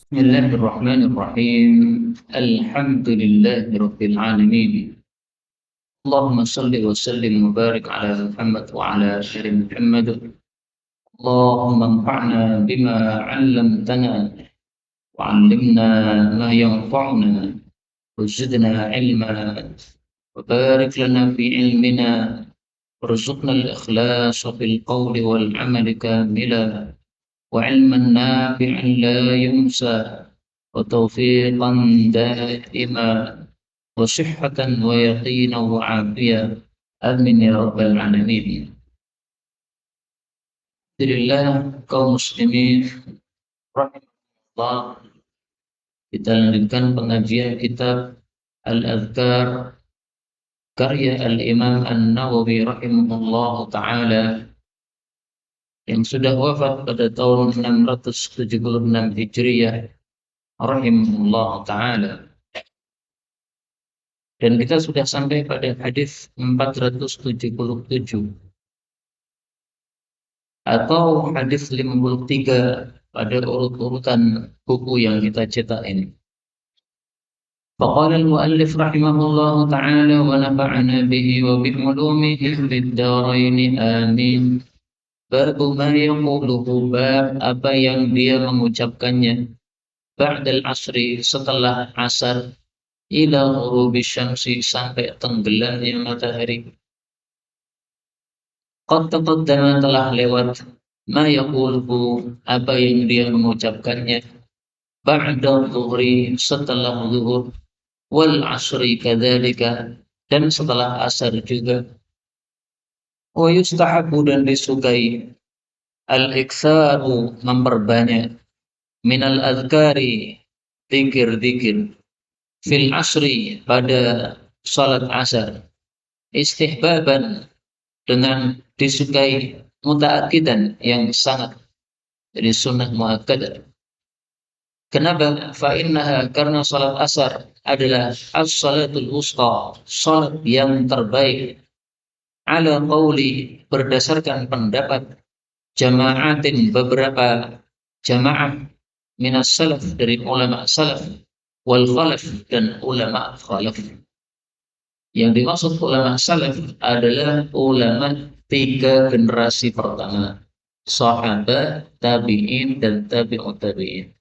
بسم الله الرحمن الرحيم. الحمد لله رب العالمين. اللهم صل وسلم وبارك على محمد وعلى آل محمد. اللهم انفعنا بما علمتنا وعلمنا ما ينفعنا وزدنا علما وبارك لنا في علمنا وارزقنا الإخلاص في القول والعمل كاملا وعلما نافعا لا ينسى وتوفيقا دائما وصحة ويقينا وعافية. آمين يا رب العالمين. Alhamdulillah kaum muslimin rahimahullah, kita lanjutkan pengajian kitab Al-Adhkar karya Al-Imam An-Nawawi rahimahullah ta'ala yang sudah wafat pada tahun 676 Hijriyah rahimahullah ta'ala. Dan kita sudah sampai pada hadis 477 atau hadis 53 pada urut-urutan buku yang kita cetak ini. Faqala al-muallif rahimahullahu ta'ala wa nafa'ana bihi wa bi'ulumihi fid dharain amin. Bab ma yaquluhu, bab apa yang dia mengucapkannya ba'dal asri, setelah asar, ila ghurubi syamsi, sampai tenggelamnya matahari. Qad taqaddama, telah lewat, ma yaquluhu, apa yang dia mengucapkannya ba'da dhuhri, setelah zuhur, wal asri kadzalika, dan setelah asar juga. Wa yustahabu, dan disukai, al-iktsaru, memperbanyak, minal azkari, zikir-zikir, fil asri, pada salat asar, istihbaban, dengan disukai, mutaakidan, yang sangat, jadi sunnah muakkadah. Kenapa? Fa'innaha, karena salat asar adalah as-salatul wusta, salat yang terbaik, ala qawli, berdasarkan pendapat, jama'atin, beberapa jamaah, minas salaf, dari ulama salaf, wal khalaf, dan ulama khalaf. Yang dimaksud ulama salaf adalah ulama tiga generasi pertama, sahabat, tabi'in, dan tabi'ut tabi'in.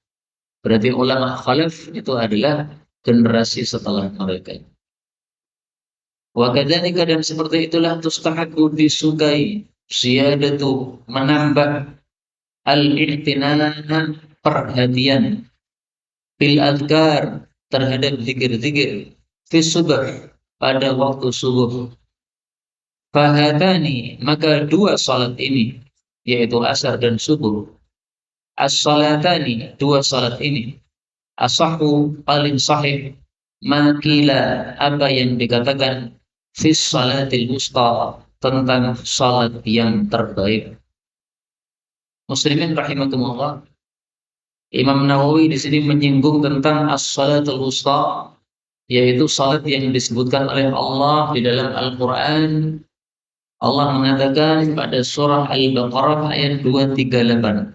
Berarti ulama khalaf itu adalah generasi setelah mereka. Wa kadzalika, dan seperti itulah, tustahabu, disukai, ziyadatu, menambah, al-i'tinana, perhatian, bil adhkar, terhadap zikir-zikir, fi subuh, pada waktu subuh. Fahatani, maka dua salat ini, yaitu asar dan subuh, as-salatani, dua salat ini, asahu, paling sahih, makila, apa yang dikatakan, fis salatil wusta, tentang salat yang terbaik. Muslimin rahimakumullah, Imam Nawawi di sini menyinggung tentang as-salatul wusta, yaitu salat yang disebutkan oleh Allah di dalam Al-Quran. Allah mengatakan pada surah Al-Baqarah ayat 238,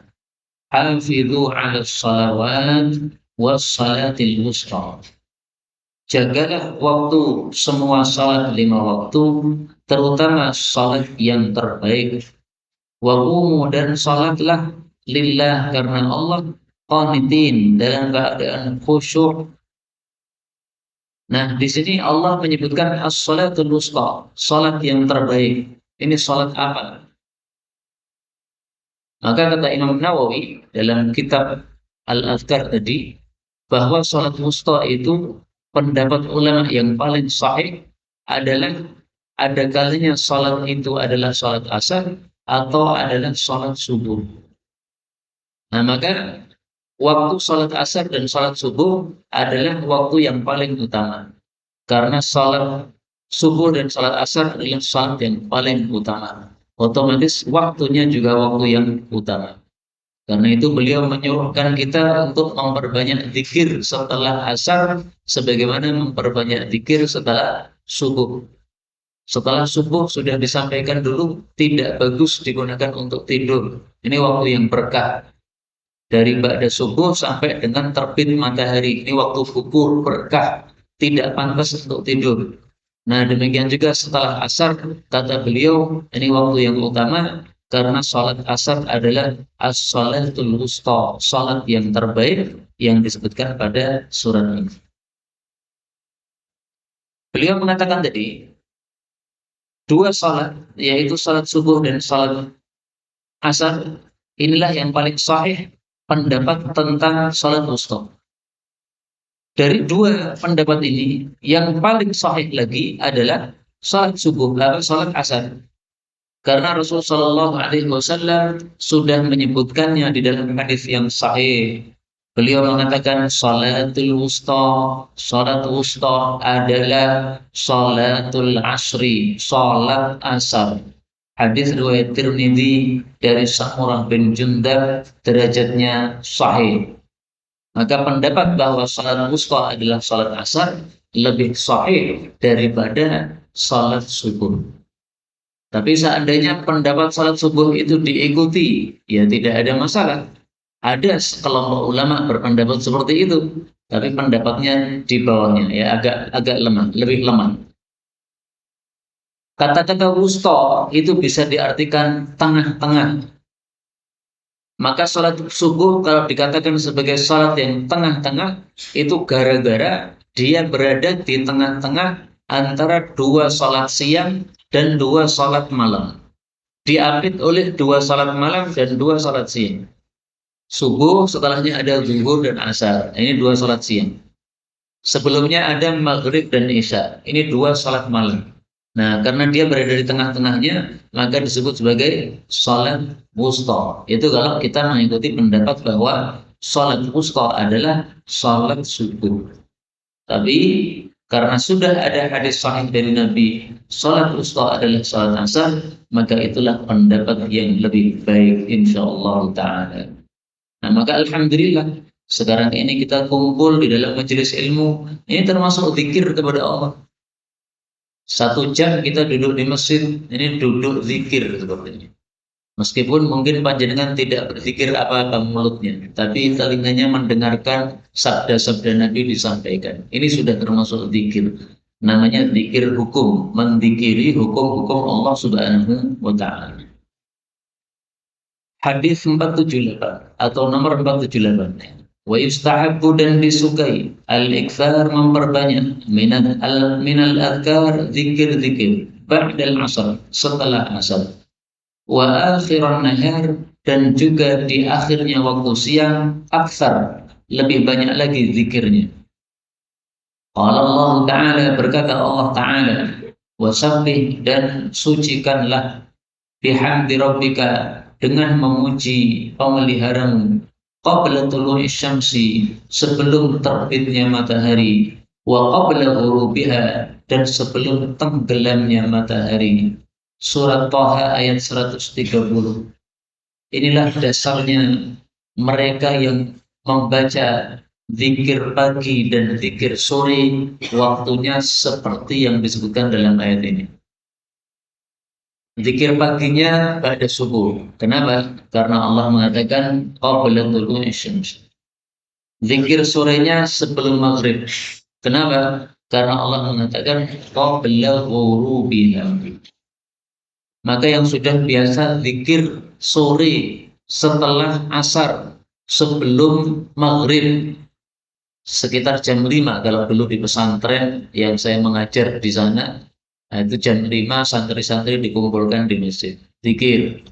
hafidhu 'alas salawat was salatil wusta. Jagalah waktu, semua salat 5 waktu, terutama salat yang terbaik. Wa qumu, dan salatlah, lillah, karena Allah, qanitin, dalam keadaan khusyuk. Nah, di sini Allah menyebutkan as-salatul wusta, salat yang terbaik. Ini salat apa? Maka kata Imam Nawawi dalam kitab Al-Adhkar tadi, bahwa salat wusta itu pendapat ulama yang paling sahih adalah ada kalanya salat itu adalah salat asar atau adalah salat subuh. Nah, maka waktu salat asar dan salat subuh adalah waktu yang paling utama. Karena salat subuh dan salat asar adalah salat yang paling utama. Otomatis waktunya juga waktu yang utama. Karena itu beliau menyuruhkan kita untuk memperbanyak zikir setelah asar, sebagaimana memperbanyak zikir setelah subuh. Setelah subuh sudah disampaikan dulu, tidak bagus digunakan untuk tidur. Ini waktu yang berkah. dari ba'da subuh sampai dengan terbit matahari. Ini waktu gugur berkah, tidak pantas untuk tidur. Nah, demikian juga setelah asar, kata beliau, ini waktu yang utama, karena sholat asar adalah as-sholatul wusta, sholat yang terbaik yang disebutkan pada surat ini. Beliau mengatakan tadi, dua sholat, yaitu sholat subuh dan sholat asar, inilah yang paling sahih pendapat tentang sholat wusta. Dari dua pendapat ini, yang paling sahih lagi adalah sholat subuh atau sholat asar. Karena Rasulullah Shallallahu Alaihi Wasallam sudah menyebutkannya di dalam hadis yang sahih. Beliau mengatakan sholatul wusta, sholat wusta adalah sholatul asri, sholat asar. Hadis riwayat Tirmidzi dari Samurah bin Jundab, derajatnya sahih. Maka pendapat bahwa salat wusta adalah salat asar lebih sahih daripada salat subuh. Tapi seandainya pendapat salat subuh itu diikuti, ya tidak ada masalah. Ada sekelompok ulama berpendapat seperti itu, tapi pendapatnya di bawahnya, ya agak lemah, lebih lemah. Kata-kata wusta itu bisa diartikan tengah-tengah. Maka sholat subuh kalau dikatakan sebagai sholat yang tengah-tengah, itu gara-gara dia berada di tengah-tengah antara dua sholat siang dan dua sholat malam. Diapit oleh dua sholat malam dan dua sholat siang. Subuh, setelahnya ada zuhur dan asar. Ini dua sholat siang. Sebelumnya ada maghrib dan isya. Ini dua sholat malam. Nah, karena dia berada di tengah-tengahnya, maka disebut sebagai sholat wusta. Itu kalau kita mengikuti pendapat bahwa sholat wusta adalah sholat subuh. Tapi karena sudah ada hadis sahih dari Nabi, sholat wusta adalah sholat asar, maka itulah pendapat yang lebih baik insyaallah ta'ala. Nah, maka alhamdulillah sekarang ini kita kumpul di dalam majelis ilmu, ini termasuk zikir kepada Allah. 1 jam kita duduk di masjid, ini duduk zikir sepertinya. Meskipun mungkin panjenengan tidak berzikir apa-apa mulutnya, tapi telinganya mendengarkan sabda-sabda Nabi disampaikan. Ini sudah termasuk zikir. Namanya zikir hukum, menzikiri hukum-hukum Allah Subhanahu wa Ta'ala. Hadis 478 atau nomor 478. Wa yustahabbu dan disukai al-ikthar memperbanyak minal adhkar zikir-zikir ba'dal asar, setelah asar, wa akhiran nahar, dan juga di akhirnya waktu siang akthar, lebih banyak lagi zikirnya. Qala Allah Ta'ala, berkata Allah Ta'ala, wasabbih, dan sucikanlah, bihamdi rabbika, dengan memuji pemeliharamu, qabla tulu'i syamsi, sebelum terbitnya matahari, wa qabla ghurubiha, dan sebelum tenggelamnya matahari. Surat Thaha ayat 130. Inilah dasarnya mereka yang membaca zikir pagi dan zikir sore, waktunya seperti yang disebutkan dalam ayat ini. Zikir paginya pada subuh. Kenapa? Karena Allah mengatakan qabla tulu'i syams. Zikir sorenya sebelum maghrib. Kenapa? Karena Allah mengatakan qabla ghurubiha. Maka yang sudah biasa zikir sore setelah asar sebelum maghrib sekitar jam 5, kalau dulu di pesantren yang saya mengajar di sana, nah itu jam 5 santri-santri dikumpulkan di masjid zikir.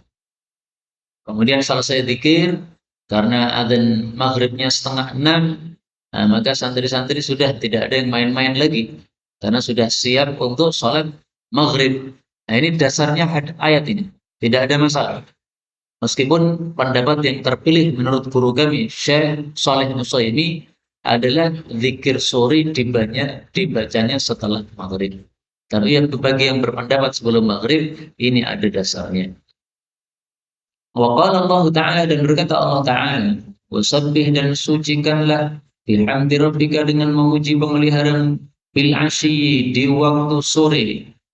Kemudian selesai zikir, karena adzan maghribnya 5:30, nah maka santri-santri sudah tidak ada yang main-main lagi, karena sudah siap untuk sholat maghrib. Nah ini dasarnya ayat ini, tidak ada masalah. Meskipun pendapat yang terpilih menurut guru kami, Syekh Shalih Nusaymi, adalah zikir sore dibacanya setelah maghrib. Tapi yang bagi yang berpendapat sebelum maghrib, ini ada dasarnya. Wa qala Allah Ta'ala, dan berkata Allah Ta'ala, wasabbih, dan sucikanlah, bihamdi rabbika, dengan memuji pemeliharamu, bil asyi, di waktu sore,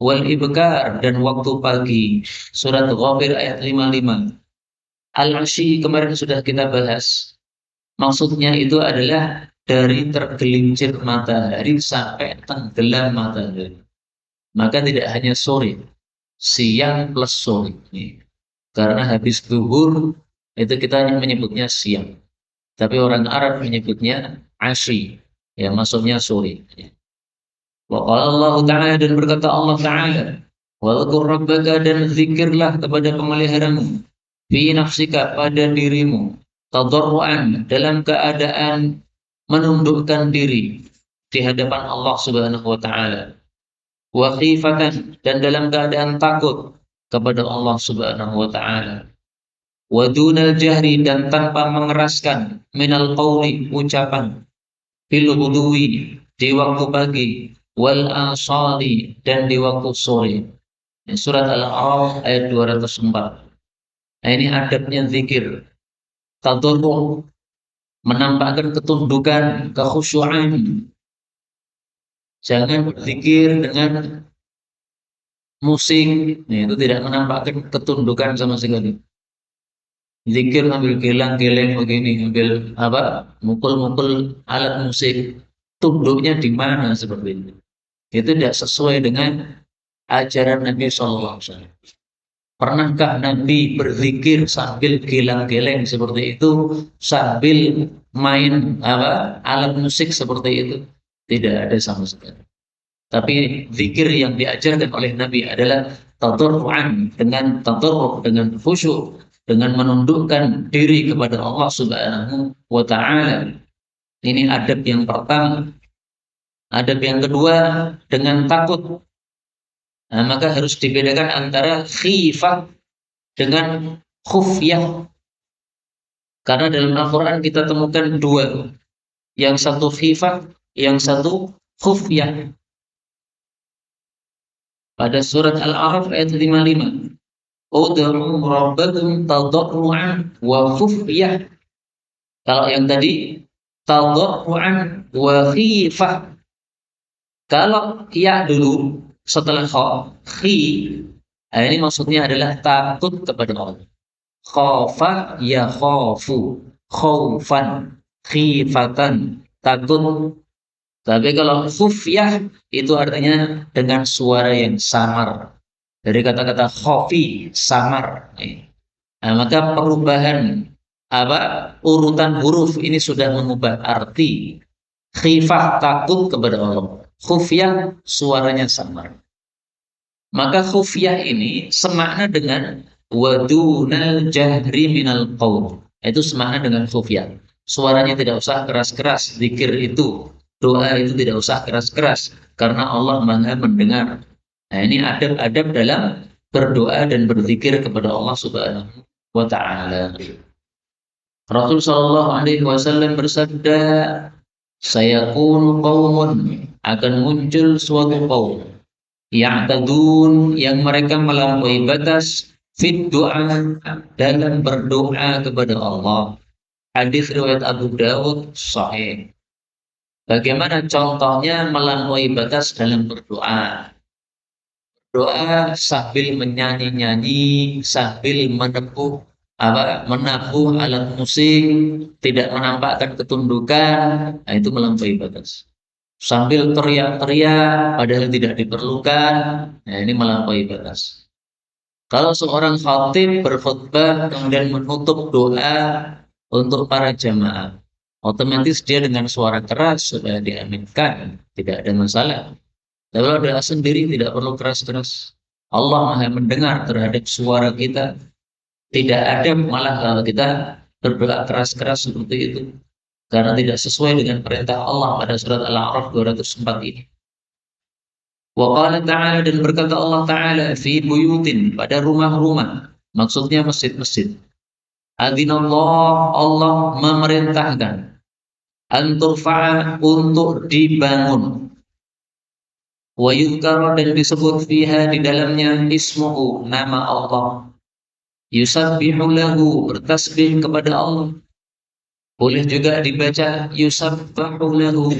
wal ibkar, dan waktu pagi. Surat Ghafir ayat 55. Al-asyi kemarin sudah kita bahas. Maksudnya itu adalah dari tergelincir matahari sampai tenggelam matahari. Maka tidak hanya sore, siang plus sore. Karena habis zuhur itu kita menyebutnya siang. Tapi orang Arab menyebutnya asri. Ya, maksudnya sore. Wa qala Allah Ta'ala, dan berkata Allah Ta'ala, Wadhkur rabbaka, dan zikirlah kepada pemeliharamu, fi nafsika, pada dirimu, tadarruan, dalam keadaan menundukkan diri di hadapan Allah Subhanahu wa taala, wa khifatan, dan dalam keadaan takut kepada Allah Subhanahu wa taala, wa dunal jahri, dan tanpa mengeraskan, minal qauli, ucapan, fil ghudwi, di waktu pagi, wal asali, dan di waktu sore. Surat Al-A'raf ayat 204. Nah, ini adabnya zikir. Tadarru, menampakkan ketundukan, kekhusyuan. Jangan berzikir dengan musik, itu tidak menampakkan ketundukan sama sekali. Zikir ambil gelang-geleng begini, ambil apa? Mukul-mukul alat musik. Tunduknya di mana seperti itu? Itu tidak sesuai dengan ajaran Nabi SAW. Pernahkah Nabi berzikir sambil gelang-geleng seperti itu, sambil main apa alat musik seperti itu? Tidak ada sama sekali. Tapi zikir yang diajarkan oleh Nabi adalah tadarruan, dengan tadarru, dengan khusyuk, dengan menundukkan diri kepada Allah Subhanahu wa taala. Ini adab yang pertama. Adab yang kedua, dengan takut. Nah, maka harus dibedakan antara khifah dengan khufyah. Karena dalam Al-Qur'an kita temukan dua. Yang satu khifah, yang satu khufyah. Pada surat Al-A'raf ayat 55. Ud'u rabbakum tadarruan wa khufyah. Kalau yang tadi tadarruan wa khifah. Kalau ya dulu setelah khi, ini maksudnya adalah takut kepada Allah. Khafa ya khafu, khaufan, khifatan, takut. Tapi kalau khufyah itu artinya dengan suara yang samar. Dari kata-kata khafi, samar. Nah, maka perubahan urutan huruf ini sudah mengubah arti. Khifah, takut kepada Allah. Khufyah, suaranya samar. Maka khufyah ini semakna dengan wadunal jahri minal qaul. Itu semakna dengan khufyah. Suaranya tidak usah keras-keras, zikir itu, doa itu tidak usah keras-keras, karena Allah Maha mendengar. Nah, ini adab-adab dalam berdoa dan berzikir kepada Allah Subhanahu wa taala. Rasul sallallahu alaihi wasallam bersabda, sayakunu qaumun, akan muncul suatu kaum, ya'tadun, yang mereka melampaui batas, fit doa, dalam berdoa kepada Allah. Hadis riwayat Abu Dawud sahih. Bagaimana contohnya melampaui batas dalam berdoa? Doa sambil menyanyi-nyanyi, sambil menabuh alat musik, tidak menampakkan ketundukan, nah itu melampaui batas. Sambil teriak-teriak padahal tidak diperlukan, nah ini melampaui batas. Kalau seorang khatib berkhutbah kemudian menutup doa untuk para jamaah, otomatis dia dengan suara keras sudah diaminkan, tidak ada masalah. Tapi kalau doa sendiri tidak perlu keras-keras. Allah Maha mendengar terhadap suara kita. Tidak ada malah kalau kita berdoa keras-keras seperti itu, karena tidak sesuai dengan perintah Allah pada surat Al-A'raf 204 ini. Wa qala ta'ala, dan berkata Allah Ta'ala, fi buyutin, pada rumah-rumah, maksudnya masjid-masjid. Adzinallah, Allah memerintahkan, an turfa'a, untuk dibangun, wa yuzkara, dan disebut fiha, di dalamnya, ismuhu, nama Allah, yusabbihu lahu, bertasbih kepada Allah. Boleh juga dibaca yusabbahu lahu,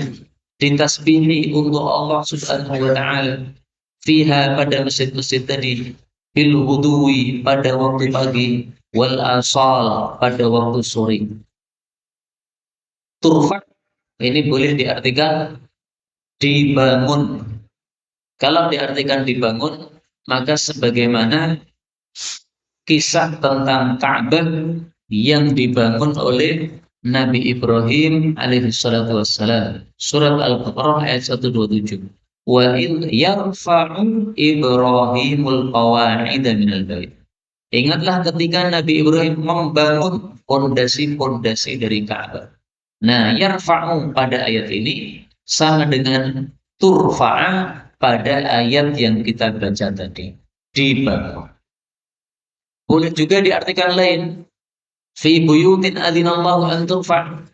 ditasbihi untuk Allah Subhanahu wa taala, fiha, pada masjid-masjid tadi, bil ghudwi, pada waktu pagi, wal asal, pada waktu sore. turfa ini boleh diartikan dibangun. Kalau diartikan dibangun, maka sebagaimana kisah tentang Ka'bah yang dibangun oleh Nabi Ibrahim alaihi salatu wassalam. Surat Al-Baqarah ayat 127. Wa id yarfa'u Ibrahimul qawa'ida minal bait. Ingatlah ketika Nabi Ibrahim membangun pondasi-pondasi dari Ka'bah. Nah, yarfa'u pada ayat ini sama dengan turfa'a pada ayat yang kita baca tadi. Dibangun. Boleh juga diartikan lain. Fi buyutin adzinallahu an turfa'.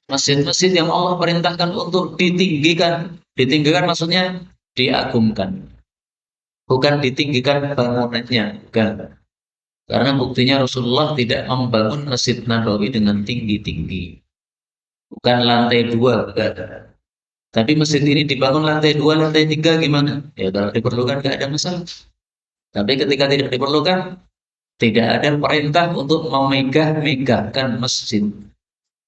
Masjid-masjid yang Allah perintahkan untuk ditinggikan. Ditinggikan maksudnya diagungkan. Bukan ditinggikan bangunannya, bukan. Karena buktinya Rasulullah tidak membangun Masjid Nabawi dengan tinggi-tinggi. Bukan lantai 2, bukan. Tapi masjid ini dibangun lantai 2, lantai 3 gimana? Ya kalau diperlukan nggak ada masalah. Tapi ketika tidak diperlukan, tidak ada perintah untuk memegah-megahkan masjid.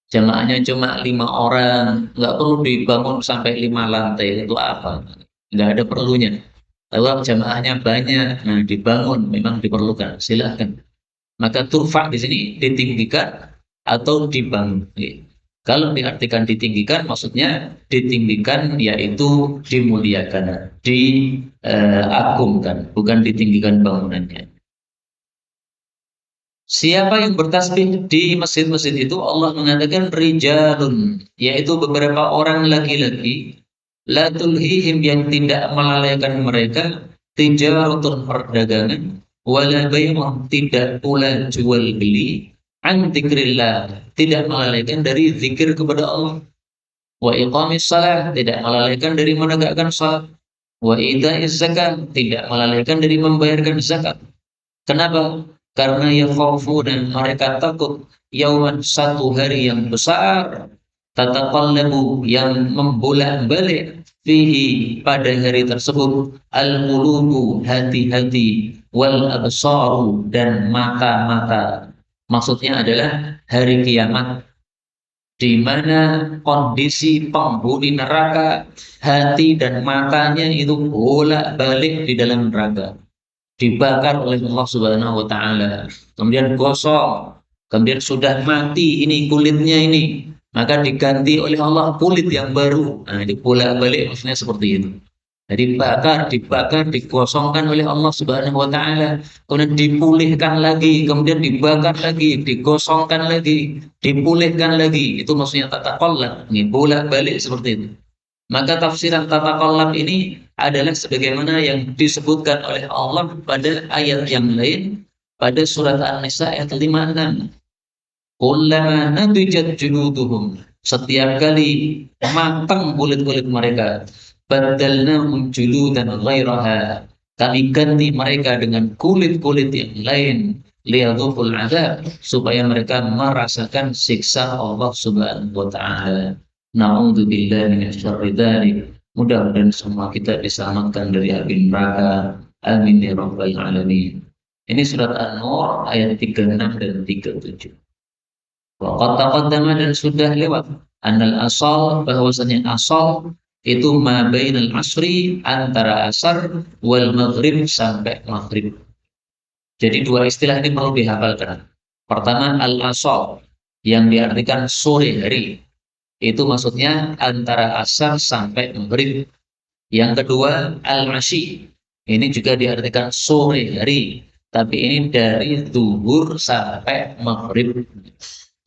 Jamaahnya cuma 5 orang, nggak perlu dibangun sampai 5 lantai. Itu apa? Nggak ada perlunya. Kalau jamaahnya banyak, nah dibangun memang diperlukan. Silahkan. Maka turfa di sini ditinggikan atau dibangun. Kalau diartikan ditinggikan, maksudnya ditinggikan yaitu dimuliakan, diagungkan, bukan ditinggikan bangunannya. Siapa yang bertasbih di masjid-masjid itu Allah mengatakan rijalun, yaitu beberapa orang laki-laki, la tulhihim yang tidak melalaikan mereka, tijaratun perdagangan, wala bay'un tidak pula jual beli, an dzikrillah tidak melalaikan dari zikir kepada Allah, wa iqamis salah tidak melalaikan dari menegakkan salat, wa ita'iz zakat tidak melalaikan dari membayarkan zakat. Kenapa? Karena yakhafu dan mereka takut yauman satu hari yang besar tataqallabu yang membolak-balik fihi pada hari tersebut al-qulubu hati-hati wal absaru dan mata-mata. Maksudnya adalah hari kiamat di mana kondisi penghuni neraka hati dan matanya itu bolak-balik di dalam neraka, dibakar oleh Allah Subhanahu wa taala, kemudian gosong, kemudian sudah mati ini kulitnya ini, maka diganti oleh Allah kulit yang baru. Nah, dibolak-balik maksudnya seperti itu. Jadi dibakar, digosongkan oleh Allah Subhanahu wa taala, kemudian dipulihkan lagi, kemudian dibakar lagi, digosongkan lagi, dipulihkan lagi. Itu maksudnya tataqallab, ini bolak-balik seperti itu. Maka tafsiran tataqallab ini adalah sebagaimana yang disebutkan oleh Allah pada ayat yang lain pada surat An-Nisa ayat 56. Kullama nadijat juluduhum, setiap kali matang kulit-kulit mereka, badalnahum juludan ghairaha, kami ganti mereka dengan kulit-kulit yang lain, liyadhuqul adzab, supaya mereka merasakan siksa Allah Subhanahu wa taala. Na'udzubillahi minasyarri dzalik. Mudah-mudahan semua kita diselamatkan dari api neraka. Amin ya rabbal alamin. Ini surat An-Nur ayat 36 dan 37. Waqad taqaddama dan sudah lewat annal asal, bahwasanya asal itu ma bainal asri, antara asar wal maghrib sampai maghrib. Jadi dua istilah ini perlu dihafalkan. Pertama al-asal yang diartikan sore hari. Itu maksudnya antara asar sampai maghrib. Yang kedua al-asyi, ini juga diartikan sore hari, tapi ini dari zuhur sampai maghrib.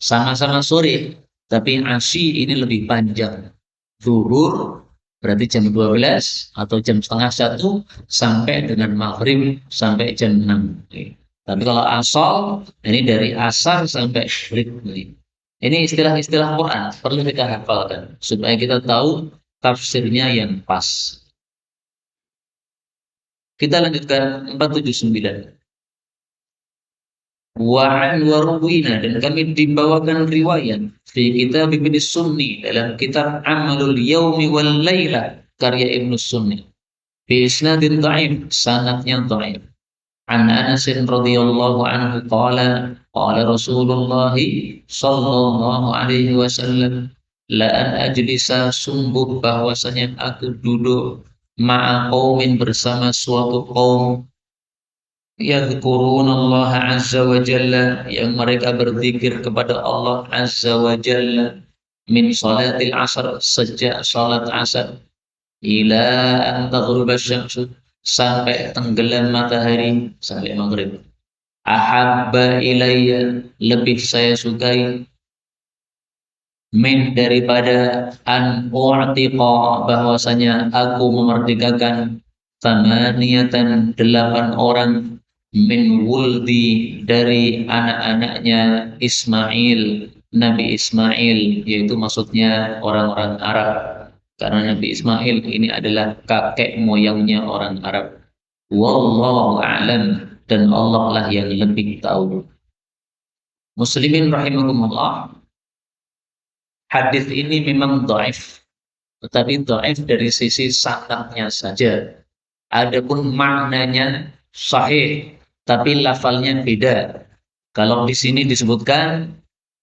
Sama-sama sore, tapi asyi ini lebih panjang. Zuhur berarti jam 12 atau jam setengah 1 sampai dengan maghrib sampai jam 6. Tapi kalau asal ini dari asar sampai maghrib. Ini istilah-istilah Quran perlu kita hafalkan supaya kita tahu tafsirnya yang pas. Kita lanjutkan 479. Wa'an waruwina, dan kami dibawakan riwayat di kitab Ibnu Sunni, dalam kitab Amalul Yaumi wal Laila karya Ibnu Sunni, bi isnadin dhaif, sanadnya dhaif. An Anas radhiyallahu anhu qala qala Rasulullah sallallahu alaihi wasallam, la an ajlisa, sungguh bahwasanya aku duduk ma'a qaumin, bersama suatu kaum Allah azza wa jalla, yang mereka berzikir kepada Allah azza wa jalla, min salatil asar, sejak salat asar, ila an taghruba syamsu, sampai tenggelam matahari, sampai maghrib. Ahabba ilayya, lebih saya sukai, min, daripada, an u'tiqa, bahwasanya aku memerdekakan, tamaniyatan, 8 orang, min wuldi, dari anak-anaknya Ismail, Nabi Ismail, yaitu maksudnya orang-orang Arab, karena Nabi Ismail ini adalah kakek moyangnya orang Arab. Wallahu a'lam, dan Allah lah yang lebih tahu. Muslimin rahimakumullah, hadis ini memang dhaif, tetapi dhaif dari sisi sanadnya saja. Adapun maknanya sahih, tapi lafalnya beda. Kalau di sini disebutkan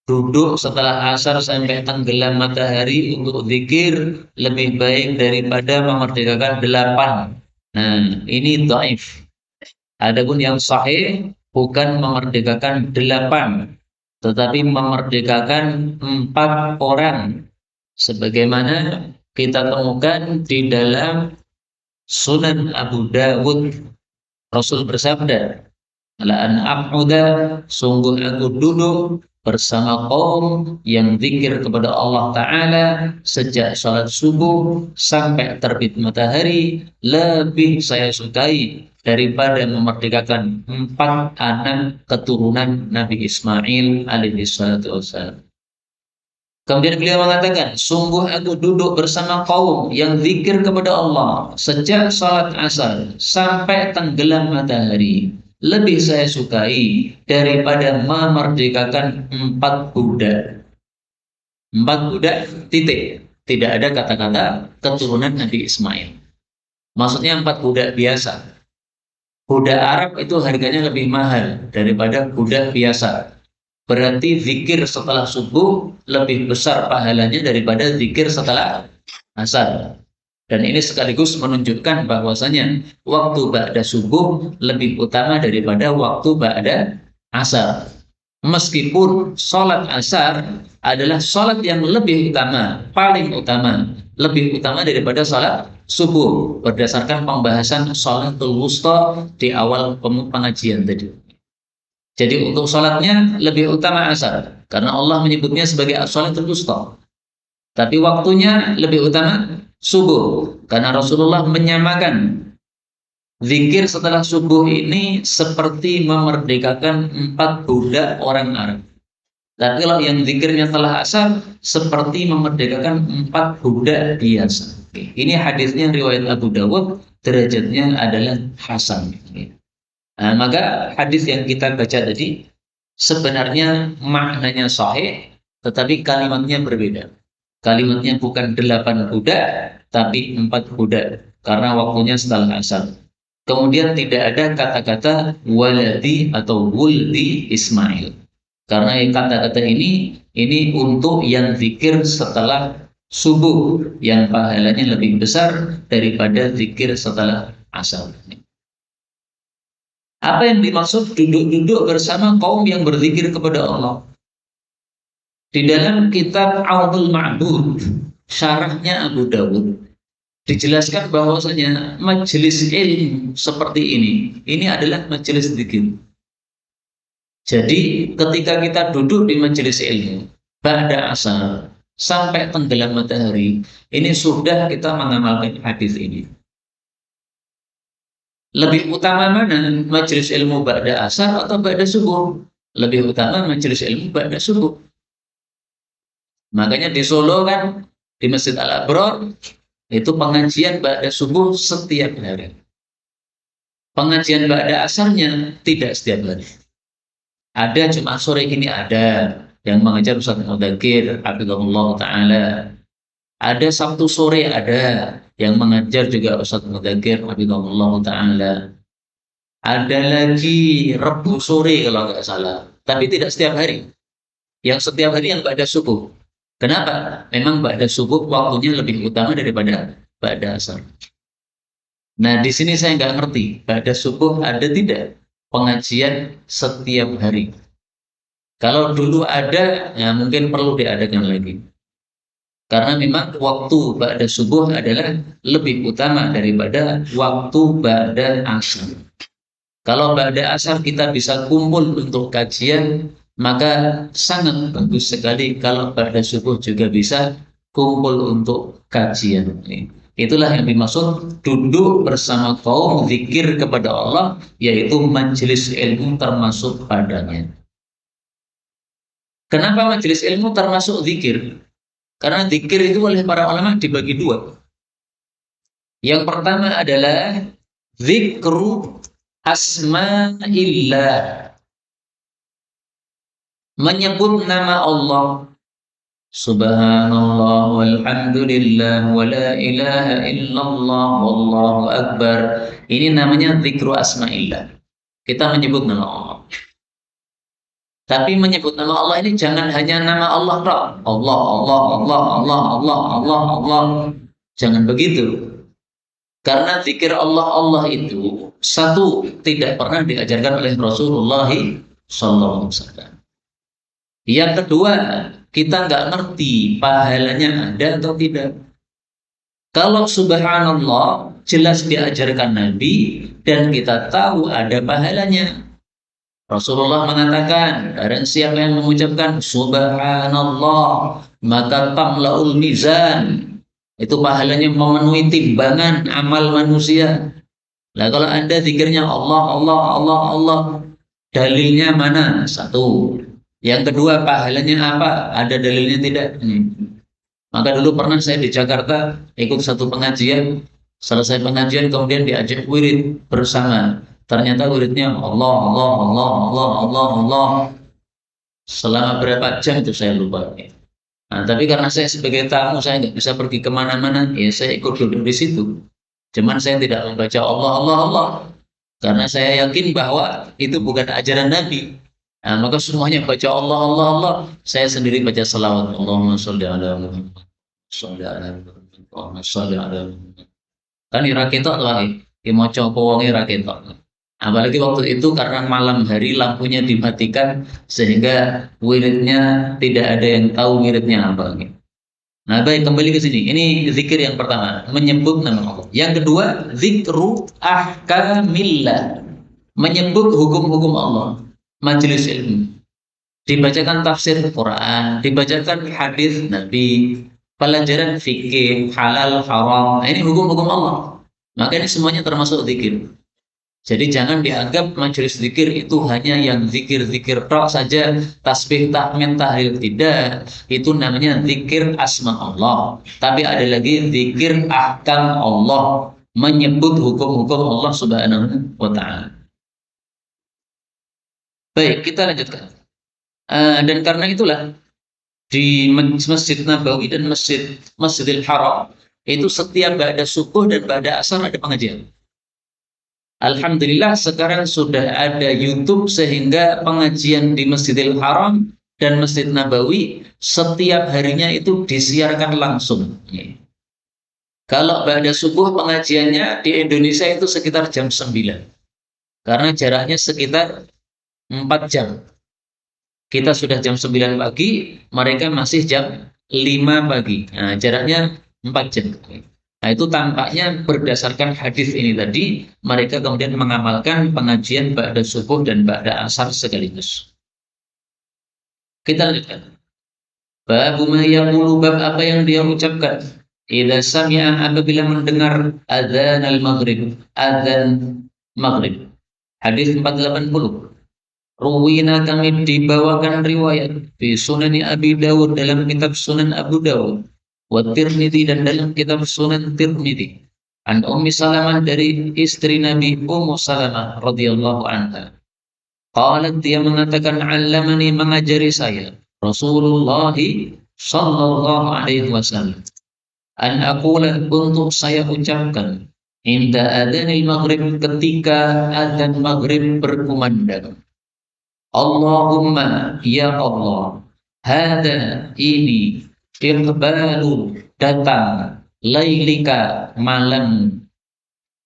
duduk setelah asar sampai tenggelam matahari untuk zikir lebih baik daripada memerdekakan 8. Nah, ini dhaif. Adapun yang sahih bukan memerdekakan 8, tetapi memerdekakan 4 orang, sebagaimana kita temukan di dalam Sunan Abu Dawud. Rasul bersabda, la an aq'uda, sungguh aku duduk bersama kaum yang zikir kepada Allah Ta'ala sejak salat subuh sampai terbit matahari, lebih saya sukai daripada memerdekakan 4 anak keturunan Nabi Ismail alaihi salatu wassalam. Kemudian beliau mengatakan, sungguh aku duduk bersama kaum yang zikir kepada Allah sejak salat asar sampai tenggelam matahari, lebih saya sukai daripada memerdekakan 4 budak. 4 budak, titik. Tidak ada kata-kata keturunan Nabi Ismail. Maksudnya 4 budak biasa. Budak Arab itu harganya lebih mahal daripada budak biasa. Berarti zikir setelah subuh lebih besar pahalanya daripada zikir setelah asar. Dan ini sekaligus menunjukkan bahwasanya waktu ba'da subuh lebih utama daripada waktu ba'da asar. Meskipun sholat asar adalah sholat yang lebih utama, paling utama, lebih utama daripada sholat subuh, berdasarkan pembahasan sholatul wusta di awal pengajian tadi. Jadi untuk sholatnya lebih utama asar, karena Allah menyebutnya sebagai sholatul wusta. Tapi waktunya lebih utama subuh, karena Rasulullah menyamakan zikir setelah subuh ini seperti memerdekakan 4 budak orang Arab. Tapi kalau yang zikirnya setelah asar seperti memerdekakan 4 budak biasa. Ini hadisnya riwayat Abu Dawud, derajatnya adalah hasan. Nah, maka hadis yang kita baca tadi sebenarnya maknanya sahih, tetapi kalimatnya berbeda. Kalimatnya bukan 8 budak, tapi 4 budak, karena waktunya setelah asar. Kemudian tidak ada kata-kata waladi atau wuldi Ismail, karena kata-kata ini untuk yang zikir setelah subuh, yang pahalanya lebih besar daripada zikir setelah asar. Apa yang dimaksud duduk-duduk bersama kaum yang berzikir kepada Allah? Di dalam kitab Aunul Ma'bud, syarahnya Abu Dawud, dijelaskan bahwasanya majelis ilmu seperti ini adalah majelis zikir. Jadi ketika kita duduk di majelis ilmu ba'da asar sampai tenggelam matahari, ini sudah kita mengamalkan hadis ini. Lebih utama mana, majelis ilmu ba'da asar atau ba'da subuh? Lebih utama majelis ilmu ba'da subuh. Makanya di Solo kan, di Masjid Al-Abrar, itu pengajian ba'da subuh setiap hari. Pengajian ba'da asarnya tidak setiap hari. Ada cuma sore ini ada yang mengajar Ustaz Mudakir, hafizahullah ta'ala. Ada Sabtu sore ada yang mengajar juga Ustaz Mudakir, hafizahullah ta'ala. Ada lagi Rabu sore kalau nggak salah, tapi tidak setiap hari. Yang setiap hari yang ba'da subuh. Kenapa? Memang ba'da subuh waktunya lebih utama daripada ba'da asar. Nah, di sini saya nggak ngerti, ba'da subuh ada tidak pengajian setiap hari? Kalau dulu ada, ya mungkin perlu diadakan lagi. Karena memang waktu ba'da subuh adalah lebih utama daripada waktu ba'da asar. Kalau ba'da asar kita bisa kumpul untuk kajian, maka sangat bagus sekali kalau ba'da subuh juga bisa kumpul untuk kajian. Itulah yang dimaksud duduk bersama kaum zikir kepada Allah, yaitu majelis ilmu termasuk padanya. Kenapa majelis ilmu termasuk zikir? Karena zikir itu oleh para ulama dibagi dua. Yang pertama adalah zikru asma'illah, menyebut nama Allah. Subhanallah walhamdulillah wa la ilaha illallah wallahu akbar. Ini namanya zikru asma'illah. Kita menyebut nama Allah. Tapi menyebut nama Allah ini jangan hanya nama Allah tok. Allah, Allah, Allah, Allah, Allah, Allah, Allah. Jangan begitu. Karena zikir Allah Allah itu satu tidak pernah diajarkan oleh Rasulullah SAW. Yang kedua, kita nggak ngerti pahalanya ada atau tidak. Kalau subhanallah jelas diajarkan Nabi dan kita tahu ada pahalanya. Rasulullah mengatakan, barang siapa yang mengucapkan subhanallah, maka tamlaul mizan. Itu pahalanya memenuhi timbangan amal manusia. Nah, kalau Anda zikirnya Allah, Allah, Allah, Allah, dalilnya mana? Satu. Yang kedua, pahalanya apa? Ada dalilnya tidak? Maka dulu pernah saya di Jakarta ikut satu pengajian. Selesai pengajian kemudian diajak wirid bersama. Ternyata wiridnya Allah, Allah, Allah, Allah, Allah, Allah. Selama berapa jam itu saya lupa. Nah, tapi karena saya sebagai tamu saya nggak bisa pergi kemana-mana, ya saya ikut duduk di situ. Cuman saya tidak membaca Allah, Allah, Allah. Karena saya yakin bahwa itu bukan ajaran Nabi. Nah, maka semuanya baca Allah, Allah, Allah. Saya sendiri baca salawat. Allahumma sholli ala Muhammad. Sholli ala Muhammad. Allahumma sholli ala Muhammad. Kan ira ketok wae. Ki maca apa wong ira ketok. Apalagi waktu itu karena malam hari lampunya dimatikan sehingga wiridnya tidak ada yang tahu wiridnya apa. Nah, baik, kembali ke sini. Ini zikir yang pertama, menyebut nama Allah. Yang kedua, zikru ahkamillah, menyebut hukum-hukum Allah. Majelis ilmu, dibacakan tafsir Quran, dibacakan hadis Nabi, pelajaran fikih, halal, haram. Nah, ini hukum-hukum Allah. Maka ini semuanya termasuk zikir. Jadi jangan dianggap majelis zikir itu hanya yang zikir-zikir tok saja, tasbih, tahmid, tahlil, tidak. Itu namanya zikir asma Allah. Tapi ada lagi zikir ahkam Allah, menyebut hukum-hukum Allah Subhanahu wa taala. Baik, kita lanjutkan. Dan karena itulah di Masjid Nabawi dan Masjidil Haram itu setiap ba'da subuh dan ba'da asar ada pengajian. Alhamdulillah sekarang sudah ada YouTube sehingga pengajian di Masjidil Haram dan Masjid Nabawi setiap harinya itu disiarkan langsung. Kalau ba'da subuh pengajiannya di Indonesia itu sekitar jam 9. Karena jaraknya sekitar 4 jam. Kita sudah jam 9 pagi, mereka masih jam 5 pagi. Nah, jaraknya 4 jam. Nah, itu tampaknya berdasarkan hadis ini tadi, mereka kemudian mengamalkan pengajian ba'da subuh dan ba'da asar sekaligus. Kita lanjutkan. Babu ma yaqulu, bab apa yang dia ucapkan. Idza sami'a, apabila mendengar adzan al-maghrib, adzan maghrib. Hadis 480. Ruwina, kami dibawakan riwayat di Sunan Abi Dawud, dalam kitab Sunan Abu Dawud, wa Tirmidzi, dan dalam kitab Sunan Tirmidzi, an Ummi Salamah, dari istri Nabi Ummu Salamah radhiyallahu anha. Qalat, dia mengatakan, allamani, mengajari saya Rasulullah sallallahu alaihi wasallam, an aqula, untuk saya ucapkan, inda adzanil maghrib, ketika adzan maghrib berkumandang, Allahumma, ya Allah, hada, ini, iqbalu datang, lailika malam,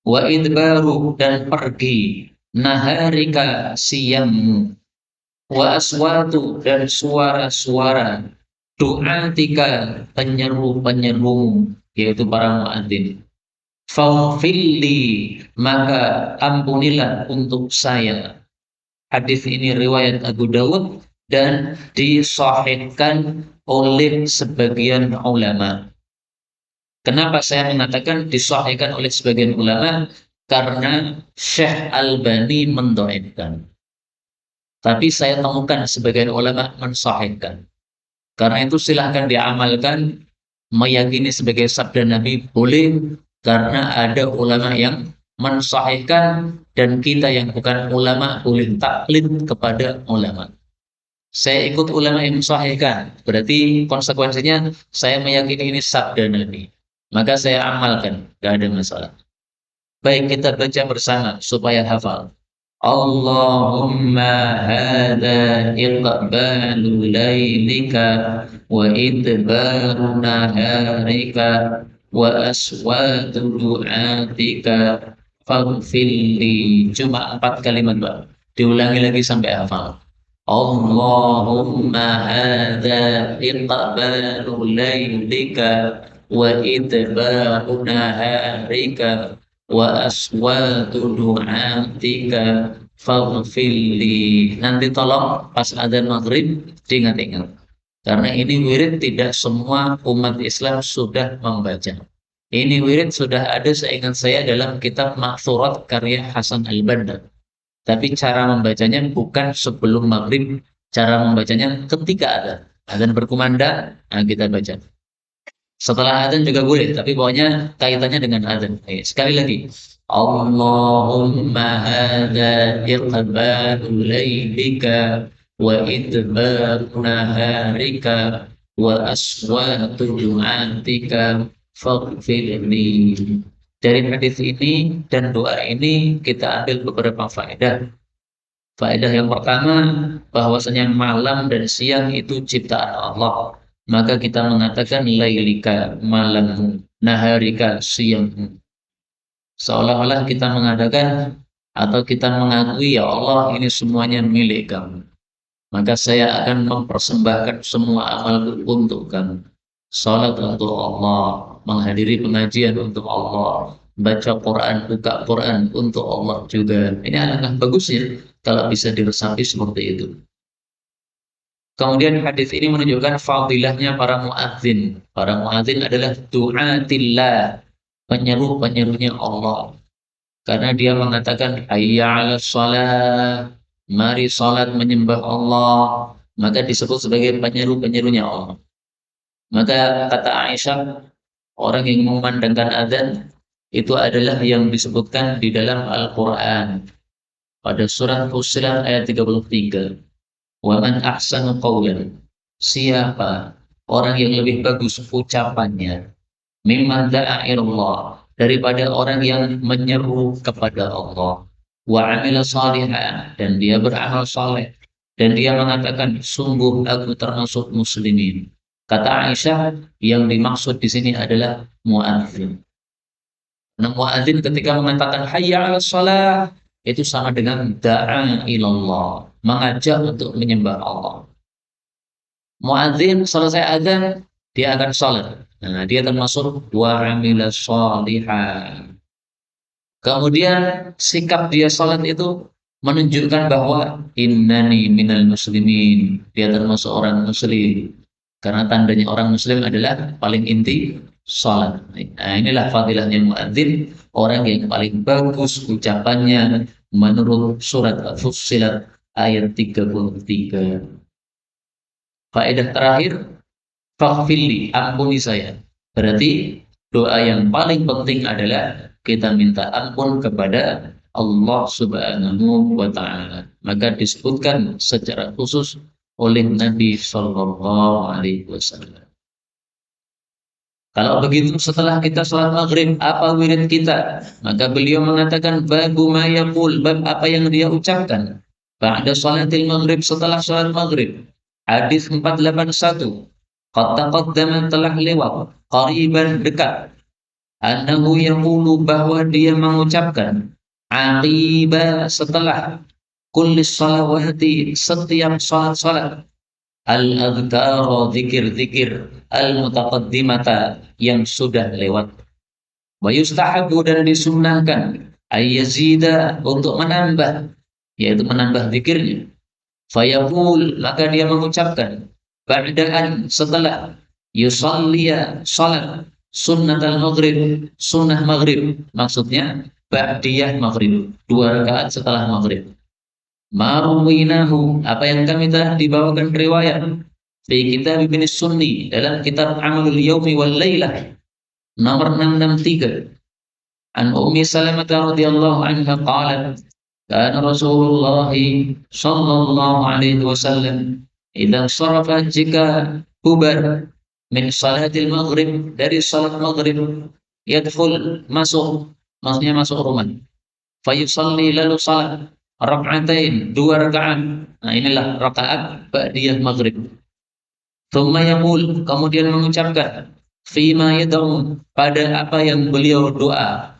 wa idbaru dan pergi, naharika siangmu, wa aswatu dan suara-suara, du'atika penyeru-penyeru, yaitu para muadzin. Faghfirli maka ampunilah untuk saya. Hadis ini riwayat Abu Dawud dan disahihkan oleh sebagian ulama. Kenapa saya mengatakan disahihkan oleh sebagian ulama? Karena Syekh Albani mendhaifkan. Tapi saya temukan sebagian ulama mensahihkan. Karena itu silahkan diamalkan, meyakini sebagai sabda Nabi boleh, karena ada ulama yang mensahihkan dan kita yang bukan ulama boleh taklid kepada ulama. Saya ikut ulama yang mensahihkan, berarti konsekuensinya saya meyakini ini sabda Nabi. Maka saya amalkan, tidak ada masalah. Baik, kita baca bersama supaya hafal. Allahumma hadza iqbalu lailika wa idbaru naharika wa aswatu du'atika faghfirli. Cuma 4 kalimat, Pak. Diulangi lagi sampai hafal. Allahumma hadza iqbalu lailika wa idbaru naharika wa aswatu du'atika faghfirli. Nanti tolong pas adzan maghrib diingat-ingat. Karena ini wirid tidak semua umat Islam sudah membaca. Ini wirid sudah ada seingat saya dalam kitab Ma'thurat karya Hasan Al-Banna. Tapi cara membacanya bukan sebelum maghrib, cara membacanya ketika ada adzan berkumandang, nah kita baca. Setelah adzan juga boleh, tapi pokoknya kaitannya dengan adzan. Sekali lagi. Allahumma hadza iqbalu lailika wa idbaru naharika wa aswatu du'atika faghfirli. Dari hadis ini dan doa ini kita ambil beberapa faedah. Faedah yang pertama, bahwasanya malam dan siang itu ciptaan Allah. Maka kita mengatakan lailika malammu, naharika siangmu. Seolah-olah kita mengadakan atau kita mengakui, ya Allah ini semuanya milik kamu. Maka saya akan mempersembahkan semua amalku untuk kamu. Salat untuk Allah, menghadiri pengajian untuk Allah, baca Quran, buka Quran untuk Allah juga. Ini alangkah bagusnya kalau bisa diresapi seperti itu. Kemudian hadis ini menunjukkan fadilahnya para muadzin. Para muadzin adalah du'atillah, penyeru-penyerunya Allah. Karena dia mengatakan hayya 'alas shalah, mari salat menyembah Allah, maka disebut sebagai penyeru-penyerunya Allah. Maka kata Aisyah, orang yang memandangkan adzan itu adalah yang disebutkan di dalam Al-Qur'an pada surat Fussilat ayat 33. Wa man ahsanu qawlan, siapa orang yang lebih bagus ucapannya, mimman da'a ilallah, daripada orang yang menyeru kepada Allah, wa amila shalihan, dan dia beramal saleh, dan dia mengatakan sungguh aku termasuk muslimin. Kata Aisyah, yang dimaksud di sini adalah muadzin. Nah, muadzin ketika mengatakan hayya 'alas shalah itu sama dengan da'a ilallah, mengajak untuk menyembah Allah. Muadzin selesai adzan, dia akan salat. Nah, dia termasuk wa amila shalihan. Kemudian sikap dia salat itu menunjukkan bahwa innani minal muslimin, dia termasuk orang muslim. Karena tandanya orang muslim adalah paling inti salat. Nah, inilah fadilahnya muadzin, orang yang paling bagus ucapannya menurut surat Fussilat ayat 33. Faedah terakhir, faghfirli, ampuni saya. Berarti doa yang paling penting adalah kita minta ampun kepada Allah Subhanahu wa taala. Maka disebutkan secara khusus oleh Nabi sallallahu alaihi wasallam. Kalau begitu setelah kita sholat maghrib, apa wirid kita? Maka beliau mengatakan babu ma yaqul, bab apa yang dia ucapkan. Ba'da sholatil maghrib, setelah sholat maghrib. Hadis 481. qad taqaddama telah lewat, qariban dekat, annahu yaqulu bahwa dia mengucapkan aqiba setelah kulli salawati setiap salat-salat al-adhkar zikir-zikir al-mutaqaddimata yang sudah lewat. Wa yustahabu dan disunnahkan ayyazida untuk menambah, yaitu menambah zikirnya. Fayaqul maka dia mengucapkan ba'daan setelah yusalliya salat sunnatal maghrib, sunnah maghrib, maksudnya ba'diyah maghrib, 2 rakaat setelah maghrib. Marwinahu apa yang kami telah dibawakan riwayat fi kitab Ibn Sunni dalam kitab Amalul Yaumi wal Lailah nomor 663 an Ummi Salamah radhiyallahu anha qalat kana Rasulullah sallallahu alaihi wasallam idza sharafa jika bubar min salatil maghrib dari salat maghrib yadkhul masuk, maksudnya masuk rumah, fayusalli lalu salat rak'atain 2 rakaat. Nah inilah rakaat ba'diyah maghrib. Tsumma yaqul kemudian mengucapkan fima yad'u pada apa yang beliau doa.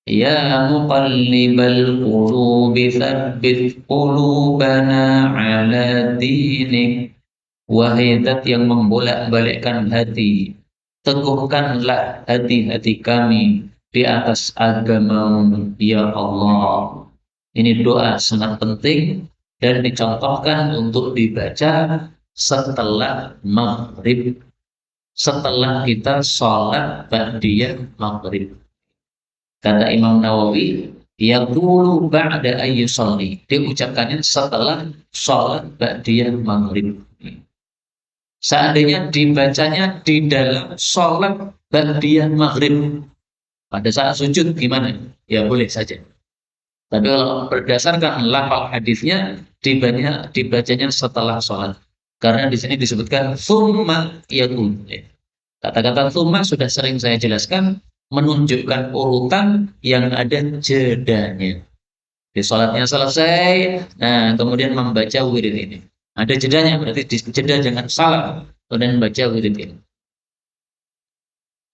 Ya muqallibal qulubi tsabbit qulubana ala dinik. Wahai zat yang membolak-balikkan hati, teguhkanlah hati-hati kami di atas agama-Mu ya Allah. Ini doa sangat penting dan dicontohkan untuk dibaca setelah maghrib, setelah kita sholat ba'diyah maghrib. Kata Imam Nawawi, yaqulu ba'da ayyusalli, diucapkannya setelah sholat ba'diyah maghrib. Seandainya dibacanya di dalam sholat ba'diyah maghrib, pada saat sujud gimana? Ya boleh saja. Tapi kalau berdasarkan lafal hadisnya dibacanya setelah sholat. Karena di sini disebutkan tsumma yaqul. Kata-kata tsumma sudah sering saya jelaskan menunjukkan urutan yang ada jedanya. Di sholatnya selesai, nah kemudian membaca wirid ini. Ada jedanya, berarti jeda jangan salam kemudian membaca wirid ini.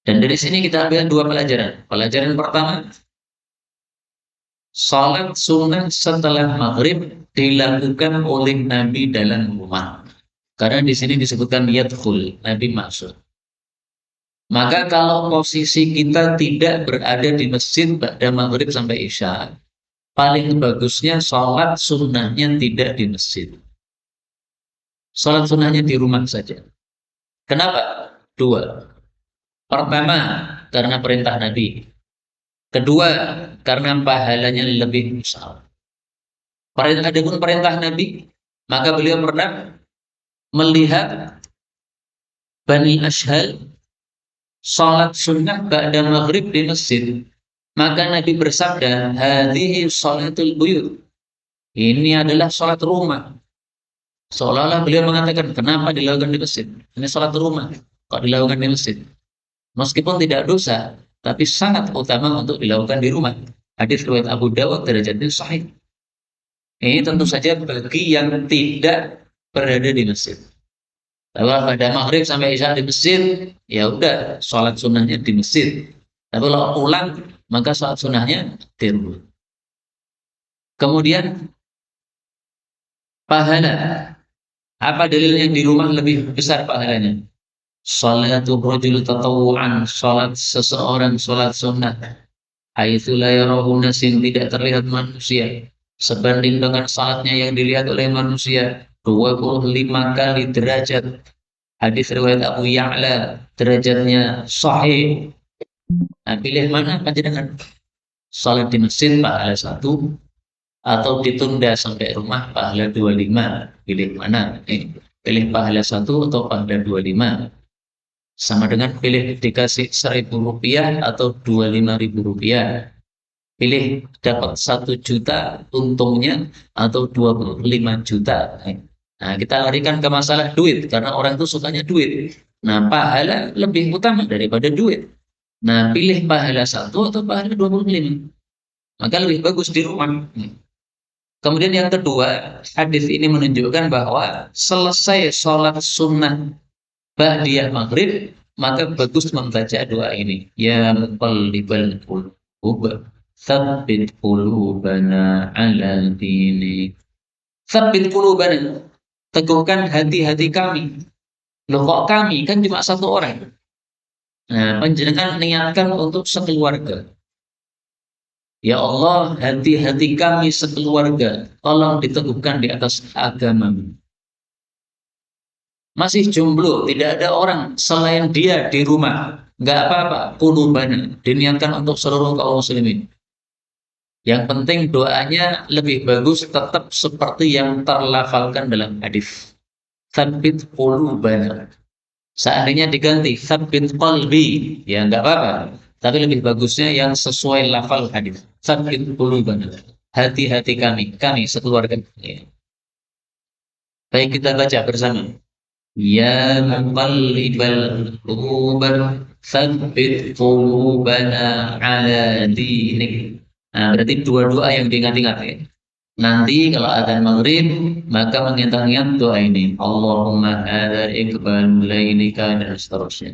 Dan dari sini kita ambil 2 pelajaran. Pelajaran pertama, salat sunnah setelah maghrib dilakukan oleh Nabi dalam rumah. Karena di sini disebutkan yadkhul, Nabi masuk. Maka kalau posisi kita tidak berada di masjid pada maghrib sampai isya, paling bagusnya salat sunnahnya tidak di masjid. Salat sunnahnya di rumah saja. Kenapa? 2. Pertama, karena perintah Nabi. Kedua, karena pahalanya lebih besar. Adapun perintah Nabi, maka beliau pernah melihat Bani Ashhal salat sunnah ba'da maghrib di masjid. Maka Nabi bersabda, hadhihi salatul buyut. Ini adalah salat rumah. Seolah-olah beliau mengatakan, kenapa dilakukan di masjid? Ini salat rumah, kok dilakukan di masjid? Meskipun tidak dosa, tapi sangat utama untuk dilakukan di rumah. Hadis riwayat Abu Dawud derajatnya sahih. Ini tentu saja bagi yang tidak berada di masjid. Kalau pada maghrib sampai isya di masjid, ya udah sholat sunnahnya di masjid. Tapi kalau pulang, maka sholat sunnahnya di rumah. Kemudian pahala. Apa dalilnya di rumah lebih besar pahalanya? Salatul rajul tatawu'an, salat seseorang salat sunnah. Haitsu la yarahu nasin, tidak terlihat manusia. Sebanding dengan salatnya yang dilihat oleh manusia 25 kali derajat. Hadis riwayat Abu Ya'la, derajatnya sahih. Nah, pilih mana panjenengan? Salat di masjid pahala 1 atau ditunda sampai rumah pahala 25. Pilih mana? Pilih pahala 1 atau pahala 25. Sama dengan pilih dikasih Rp1.000 atau Rp25.000. Pilih dapat 1 juta untungnya atau 25 juta. Nah, kita larikan ke masalah duit karena orang itu sukanya duit. Nah, pahala lebih utama daripada duit. Nah, pilih pahala 1 atau pahala 25. Maka lebih bagus di rumah. Kemudian yang kedua, hadis ini menunjukkan bahwa selesai sholat sunnah ba'diyah maghrib, maka bagus membaca doa ini. Ya muqallibal qulub, tsabbit qulubana ala dinik. Tsabbit qulubana, teguhkan hati-hati kami. Loh kok kami? Kan cuma satu orang. Nah, panjenengan niatkan untuk sekeluarga. Ya Allah, hati-hati kami sekeluarga, tolong diteguhkan di atas agama. Masih jomblo, tidak ada orang selain dia di rumah. Nggak apa-apa, qulubana, diniatkan untuk seluruh kaum muslimin. Yang penting doanya lebih bagus tetap seperti yang terlafalkan dalam hadis. Tsabbit qulubana. Seandainya diganti tsabbit qalbi, ya nggak apa-apa. Tapi lebih bagusnya yang sesuai lafal hadis. Tsabbit qulubana. Hati-hati kami sekeluarga. Ya. Baik, kita baca bersama. Ya muqallibal qulub, tsabbit qulubana ala dinik. Nah, berarti dua doa yang diingat-ingat ya. Nanti kalau adzan maghrib, maka mengingat-ingat doa ini. Allahumma hadza iqbal lainika dan seterusnya.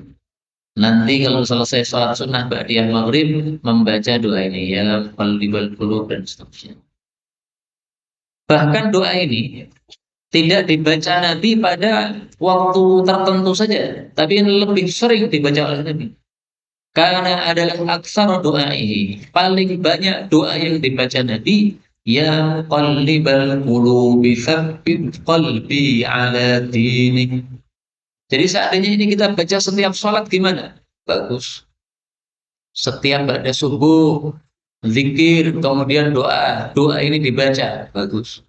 Nanti kalau selesai sholat sunnah ba'diyah maghrib, membaca doa ini. Ya muqallibal qulub dan seterusnya. Bahkan doa ini tidak dibaca Nabi pada waktu tertentu saja, tapi ini lebih sering dibaca oleh Nabi. Karena adalah aksar doa ini, paling banyak doa yang dibaca Nabi, ya muqallibal qulubi tsabbit qalbi ala dinik. Jadi seandainya ini kita baca setiap sholat gimana? Bagus. Setiap pada subuh, zikir, kemudian doa, doa ini dibaca, bagus.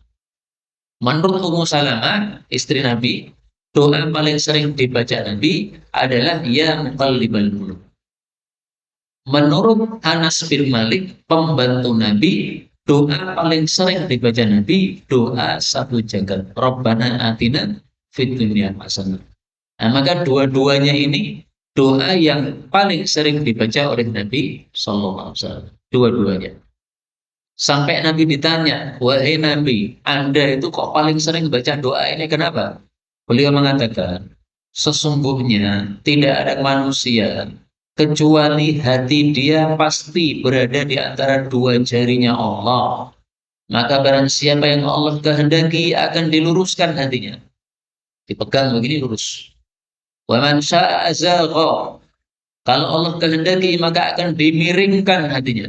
Menurut Ummu Salamah, istri Nabi, doa paling sering dibaca Nabi adalah ya muqallibal qulub. Menurut Anas bin Malik, pembantu Nabi, doa paling sering dibaca Nabi, doa satu jagat. Rabbana atina fid dunya hasanah. Nah, maka dua-duanya ini doa yang paling sering dibaca oleh Nabi Sallallahu Alaihi Wasallam. Dua-duanya. Sampai Nabi ditanya, wahai Nabi, Anda itu kok paling sering baca doa ini, kenapa? Beliau mengatakan, sesungguhnya tidak ada manusia kecuali hati dia pasti berada di antara dua jarinya Allah. Maka barang siapa yang Allah kehendaki akan diluruskan hatinya. Dipegang begini lurus. Wa man syaa'a zagha. Kalau Allah kehendaki maka akan dimiringkan hatinya.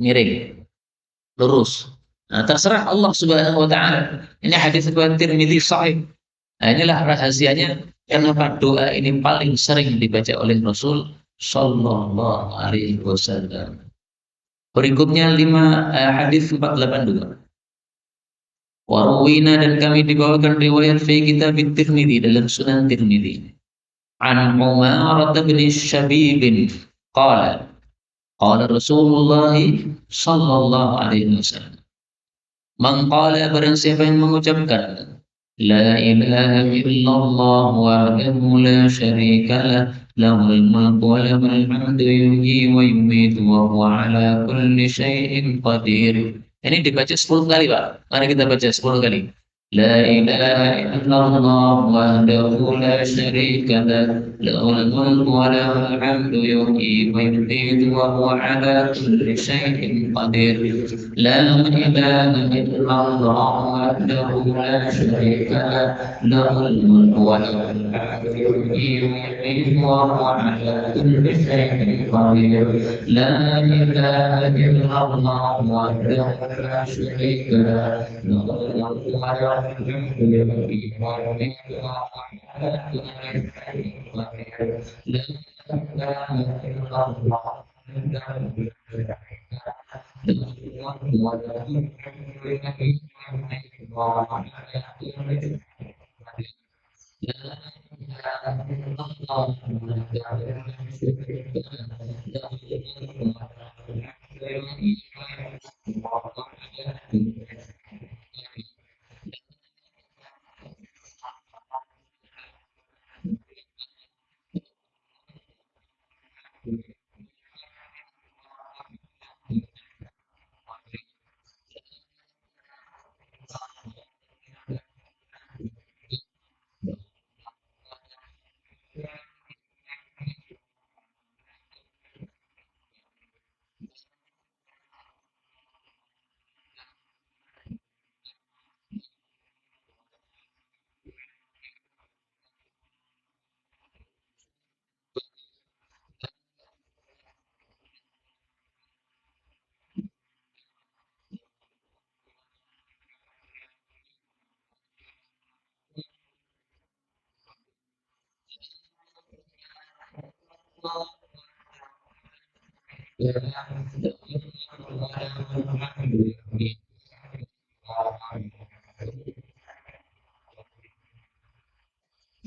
Miring. Lurus. Nah, terserah Allah Subhanahu wa taala. Ini hadis riwayat Tirmidzi sahih. Nah, inilah rahasianya kenapa doa ini paling sering dibaca oleh Rasul sallallahu alaihi wasallam. Berikutnya hadis 482. Warawina, dan kami dibawakan riwayat fi kitab Tirmidzi, dalam Sunan Tirmidzi. An Umar bin Syabib qala qala Rasulullah sallallahu alaihi wasallam. Mengqala, barang siapa yang mengucapkan La ilaha illallah wahdahu la syarika lah, lahul mulku wa lahul hamdu yuhyi wa yumiitu wa huwa ala kulli syai'in qadir. Ini dibaca 10 kali, Pak. Mari kita baca 10 kali. La ilaha illallah wahdahu la syarika lah, lahul mulku wa lahul hamdu yuhyi wa yumiitu wa huwa ala kulli syai'in qadir. La ilaha illallah wahdahu la syarika lah, lahul mulku wa lahul hamdu yuhyi wa yumiitu wa huwa ala kulli syai'in qadir. La ilaha illallah wahdahu la syarika lah, lahul mulku wa lahul hamdu yuhyi wa yumiitu wa huwa ala kulli syai'in qadir. La ilaha illallah wahdahu la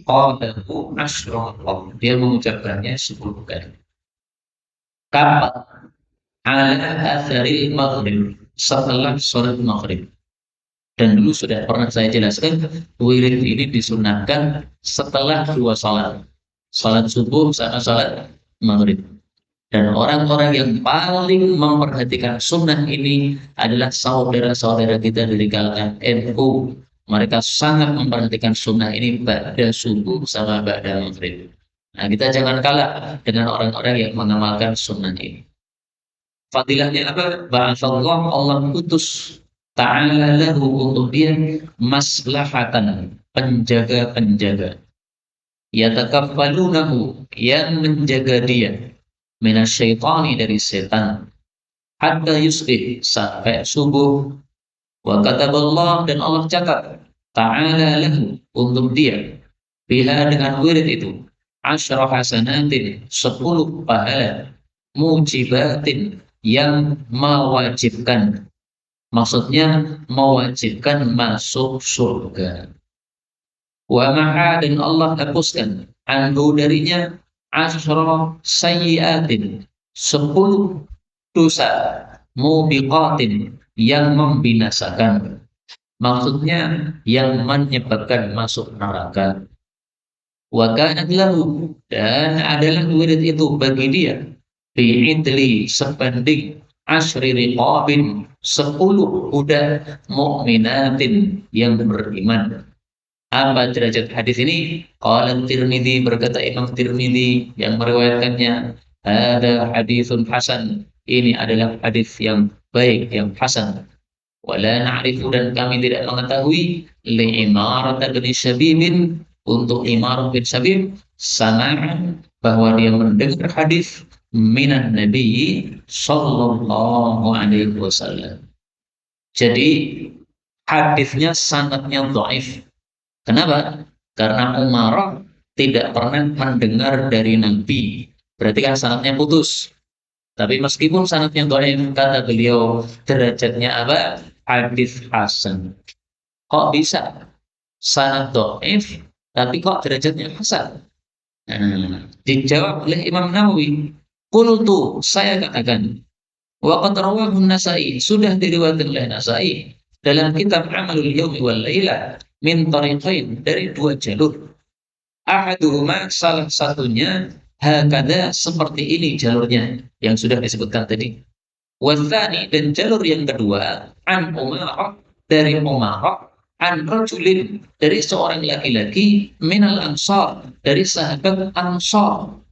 Qadahu asyra. Dia mengucapkannya 10 kali. Kapan? Ala atharil maghrib. Setelah sholat maghrib. Dan dulu sudah pernah saya jelaskan, wirid ini disunahkan setelah dua sholat. Sholat subuh sama sholat maghrib. Dan orang-orang yang paling memperhatikan sunnah ini adalah saudara-saudara kita dari kalangan NU. Mereka sangat memperhatikan sunnah ini pada subuh sama pada maghrib. Nah, kita jangan kalah dengan orang-orang yang mengamalkan sunnah ini. Fadilahnya apa? Ba'athallah, Allah putus ta'ala lahu untuk dia maslahatan, penjaga-penjaga. Yatakaffalunahu, yang menjaga dia minasyaitani, dari setan, hatta yusbih, sampai subuh. Wa kataballah, dan Allah catat ta'ala lahu untuk dia biha, dengan wirid itu, asyra hasanatin, 10 pahala, mujibatin, yang mewajibkan, maksudnya mewajibkan masuk surga. Wa maha, dan Allah hapuskan anhu darinya, asyra sayyiatin, 10 dosa, mubiqatin, yang membinasakan, maksudnya yang menyebabkan masuk neraka. Wa kanat lahu, dan adalah wirid itu bagi dia, bi'idli, sebanding asyri riqabin, 10 budak mukminatin, yang beriman. Apa derajat hadis ini? Qala Tirmidzi, berkata Imam Tirmidzi yang meriwayatkannya, ada hadisun hasan, ini adalah hadis yang baik, yang hasan. Wala na'rifu, dan kami tidak mengetahui, li Imarat bin Syabibin, untuk Imarat bin Syabib, sama'an, bahwa dia mendengar hadis minan Nabi sallallahu alaihi wasallam. Jadi hadisnya sanadnya dhaif. Kenapa? Karena Umar tidak pernah mendengar dari Nabi. Berarti kan sanadnya putus. Tapi meskipun sanadnya dhaif, kata beliau, derajatnya apa? Hadis hasan. Kok bisa sanad dhaif tapi kok derajatnya hasan? Nah, dijawab oleh Imam Nawawi. Qultu, saya katakan, wa qad rawahu An-Nasa'i, sudah diriwayatkan oleh Nasa'i dalam kitab Amalul Yaumi wal Laila, min tariqain, dari 2 jalur. Ahaduhuma, salah satunya, hakada, seperti ini jalurnya yang sudah disebutkan tadi. Wathani, dan jalur yang kedua, an Umarah, dari Umarah, an rajulin, dari seorang laki-laki, minal ansar, dari sahabat Ansar.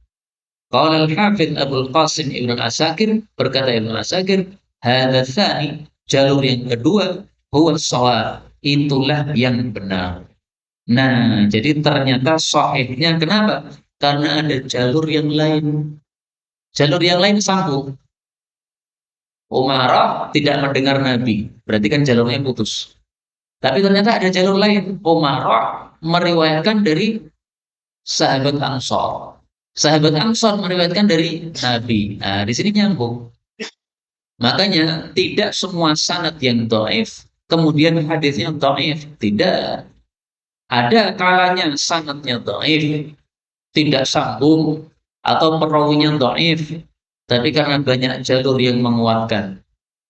Qala al-Hafidz Abdul Qasim Ibnu Asakir, berkata Ibnu Asakir, hadza tsani, jalur yang kedua, huwa shawab, itulah yang benar. Nah, jadi ternyata sahihnya kenapa? Karena ada jalur yang lain. Jalur yang lain sambung. Umarah tidak mendengar Nabi, berarti kan jalurnya putus. Tapi ternyata ada jalur lain. Umarah meriwayatkan dari sahabat Ansor. Sahabat Ansor meriwayatkan dari Nabi. Nah, di sini nyambung. Makanya tidak semua sanad yang dhaif kemudian hadisnya dhaif. Tidak. Ada kalanya sanadnya dhaif, tidak sambung, atau perawinya dhaif, tapi karena banyak jalur yang menguatkan,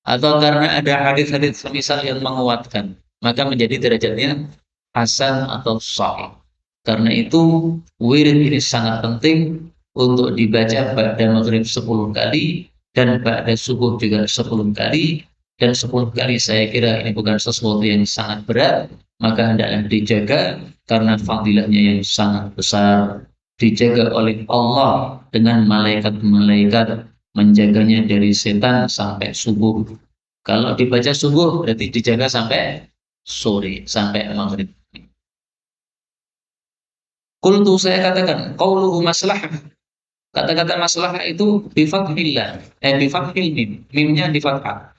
atau karena ada hadis-hadis semisal yang menguatkan, maka menjadi derajatnya hasan atau sahih. Karena itu wirid ini sangat penting untuk dibaca pada maghrib 10 kali dan pada subuh juga 10 kali. Dan 10 kali saya kira ini bukan sesuatu yang sangat berat, maka hendaklah dijaga karena fadilahnya yang sangat besar. Dijaga oleh Allah dengan malaikat-malaikat menjaganya dari setan sampai subuh. Kalau dibaca subuh berarti dijaga sampai sore, sampai maghrib. Qultu, saya katakan, qauluhu maslahah. Kata-kata maslahah itu bifathillah, bifathil mim, mimnya di fathah.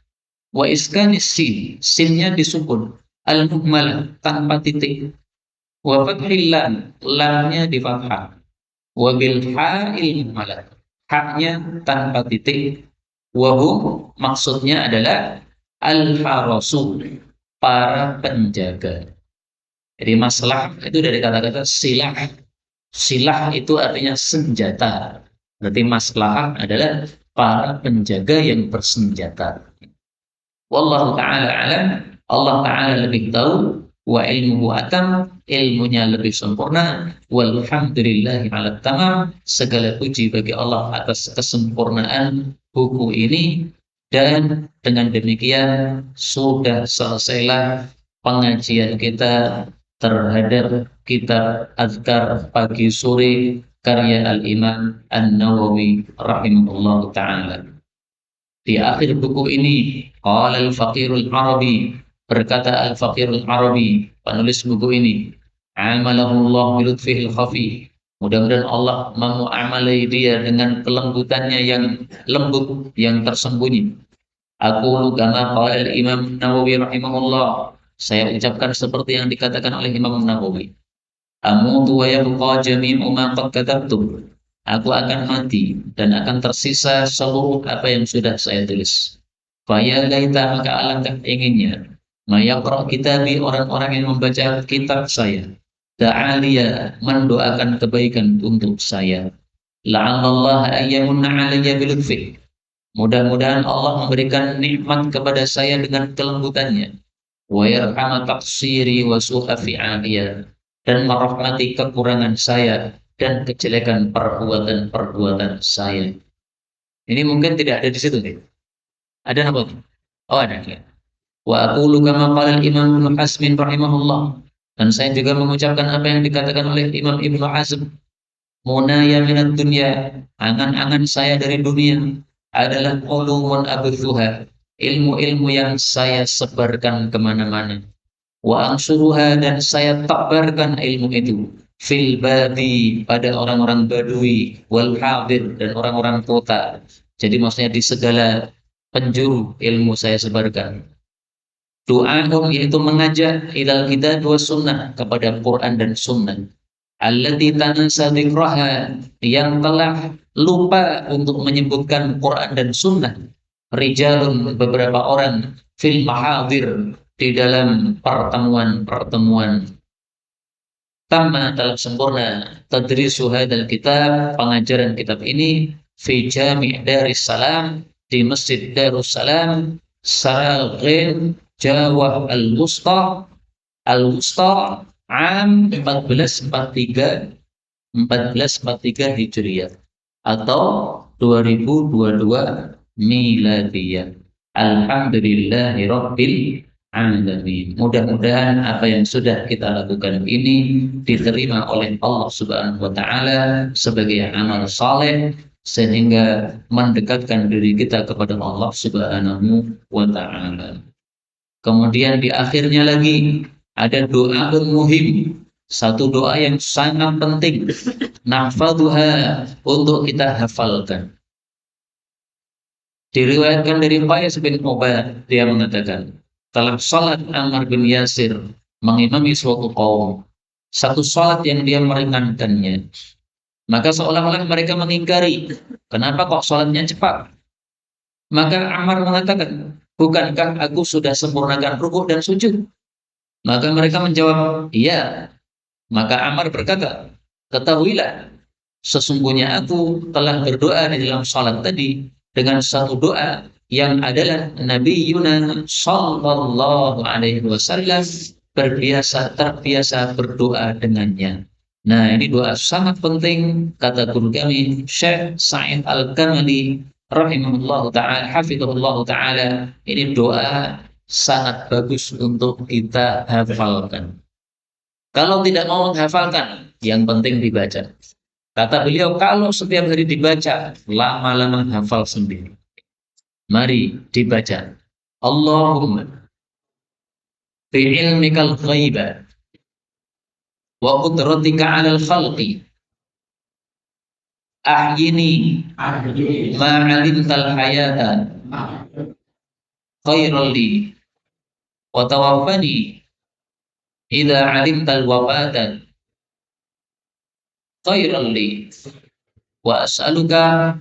Wa iskanis sin, sinnya disukun. Al-muhmalah, tanpa titik. Wa fathil lam, lamnya di fathah. wa bil ha'il mu'allaq. Haknya tanpa titik. Wahum maksudnya adalah al-harasu, para penjaga. Jadi masalah itu dari kata-kata silah. Silah itu artinya senjata. Berarti masalah adalah para penjaga yang bersenjata. Wallahu ta'ala alam. Allah ta'ala lebih tahu. Wa ilmuhu atam. Ilmunya lebih sempurna. Walhamdulillahi ala tamam. Segala puji bagi Allah atas kesempurnaan buku ini. Dan dengan demikian sudah selesailah pengajian kita terhadap kitab Azkar pagi sore karya Al-Imam An-Nawawi rahimahullah ta'ala. Di akhir buku ini, qala al-faqirul Arabi, berkata al-faqirul Arabi, penulis buku ini, amalahullah bilutfihil khafi. Mudah-mudahan Allah mengamalai dia dengan kelembutannya yang lembut, yang tersembunyi. Aku kama qala al-Imam Nawawi rahimahullah. Saya ucapkan seperti yang dikatakan oleh Imam Nawawi. Amutu wa yabqa jami'u ma qad katabtu. Aku akan mati dan akan tersisa seluruh apa yang sudah saya tulis. Faya laita, maka alangkah inginnya mayaqra kitabi, orang-orang yang membaca kitab saya. Ta'aliya, mendoakan kebaikan untuk saya. La'allallah ayyamunna alayya bilutfi. Mudah-mudahan Allah memberikan nikmat kepada saya dengan kelembutannya. Wa yarhama taqsiri wa su'a fi'aliyah, dan merahmati kekurangan saya dan kejelekan perbuatan-perbuatan saya. Ini mungkin tidak ada di situ nih. Ada apa? Oh, ada ya. Wa aqulu kama qala al-Imam Ibnu Hazm rahimahullah. Dan saya juga mengucapkan apa yang dikatakan oleh Imam Ibnu Hazm. Munaya minad dunya, angan-angan saya dari dunia adalah ulumun abthuha, ilmu-ilmu yang saya sebarkan kemana-mana. Wa ansuruha, dan saya tabarkan ilmu itu fil badi, pada orang-orang badui, wal hadir, dan orang-orang kota. Jadi maksudnya di segala penjuru ilmu saya sebarkan. Doaum, yaitu mengajak ilal kitab wa sunnah, kepada Quran dan sunnah. Allati tanasa dzikraha, yang telah lupa untuk menyebutkan Quran dan sunnah. Rijalun, beberapa orang, fil mahadir, di dalam pertemuan-pertemuan. Tamma, telah sempurna, tadrisu hadzal kitab, pengajaran kitab ini, fi Jami' Darussalam, di Masjid Darussalam, Saraghin, Jawa Al-Wusta, Am 1443 Hijriah atau 2022 Miladiyah. Alhamdulillahirabbil alamin. Mudah-mudahan apa yang sudah kita lakukan ini diterima oleh Allah Subhanahu wa taala sebagai amal saleh, sehingga mendekatkan diri kita kepada Allah Subhanahu wa taala. Kemudian di akhirnya lagi ada doa muhim, satu doa yang sangat penting, nahfaduha, untuk kita hafalkan. Diriwayatkan dari Qais bin Ubad, dia mengatakan, telah salat Ammar bin Yasir mengimami suatu kaum, satu salat yang dia meringankannya. Maka seolah-olah mereka mengingkari, kenapa kok salatnya cepat? Maka Ammar mengatakan, bukankah aku sudah sempurnakan rukuk dan sujud? Maka mereka menjawab, iya. Maka Ammar berkata, ketahuilah, sesungguhnya aku telah berdoa di dalam salat tadi dengan satu doa yang adalah Nabi Yunus sallallahu alaihi wasallam terbiasa berdoa dengannya. Nah, ini doa sangat penting, kata guru kami Syekh Sa'id Al-Kamali rahimahullah ta'ala, hafizahullah ta'ala. Ini doa sangat bagus untuk kita hafalkan. Kalau tidak mau menghafalkan, yang penting dibaca. Kata beliau, kalau setiap hari dibaca, lama-lama hafal sendiri. Mari dibaca. Allahumma bi'ilmikal ghaiba wa qudratika 'alal khalqi ahyini ma'alimtal hayata khairal li wa tawaffani idza 'alimtal wafata khairan li wa as'aluka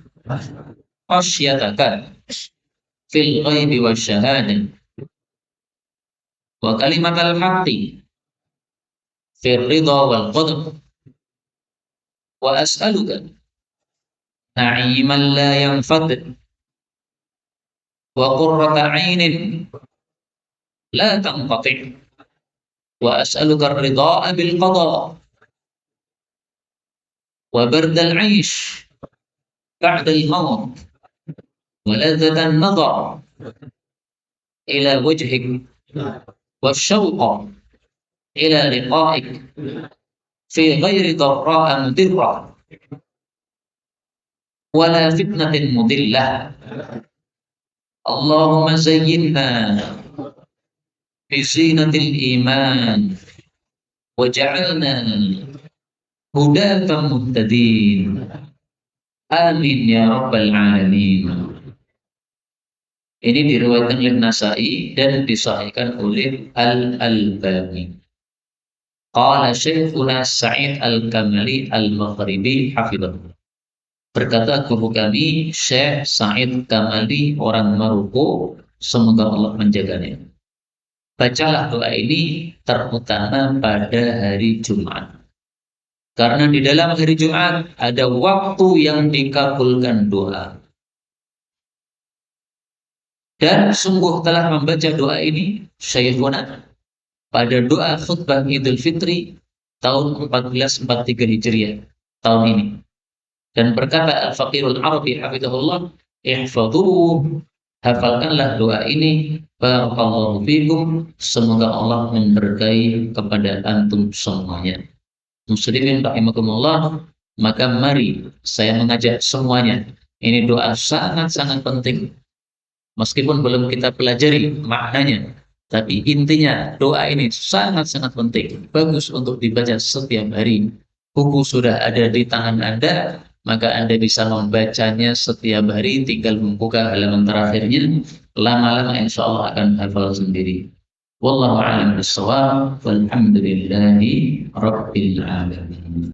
khasyataka fil ghaibi wasyahadah wa kalimatal haqqi fir ridha wal qadar wa as'aluka na'iman la yanfad wa qurrata 'ainin la tanqati wa as'aluka ar-ridha bil qada wa bardal 'aish ba'da al-maut wa ladzatan nadar ila wajhik wa syauqa ila liqa'ik fi ghairi dharra'a mudirra wa la fitnatin mudillah. Allahumma zayyinna bi zinatil iman waj'alna hudatan muhtadin. Amin ya rabbal alamin. Ini diriwayatkan oleh Nasai dan disahihkan oleh Al-Albani. Qala Syekhuna Sa'id Al-Kamali Al-Maghribi hafidhahullah. Berkata guru kami Syekh Sa'id Kamali orang Maroko, semoga Allah menjaganya. Bacalah doa ini terutama pada hari Jumat. Karena di dalam hari Jumat ada waktu yang dikabulkan doa. Dan sungguh telah membaca doa ini Syekhuna pada doa khutbah Idul Fitri tahun 1443 Hijriah tahun ini. Dan berkata Al-Faqirul Arabi hafizahullah, ihfadhuhu, hafalkanlah doa ini, barakallahu fikum, semoga Allah memberkahi kepada antum semuanya. Muslimin rahimakumullah, maka mari saya mengajak semuanya, ini doa sangat-sangat penting. Meskipun belum kita pelajari maknanya, tapi intinya doa ini sangat-sangat penting. Bagus untuk dibaca setiap hari. Buku sudah ada di tangan Anda, maka Anda bisa membacanya setiap hari, tinggal membuka halaman terakhirnya. Lama-lama insya Allah akan hafal sendiri. Wallahu a'lam bishawab. Walhamdulillahi rabbil alamin.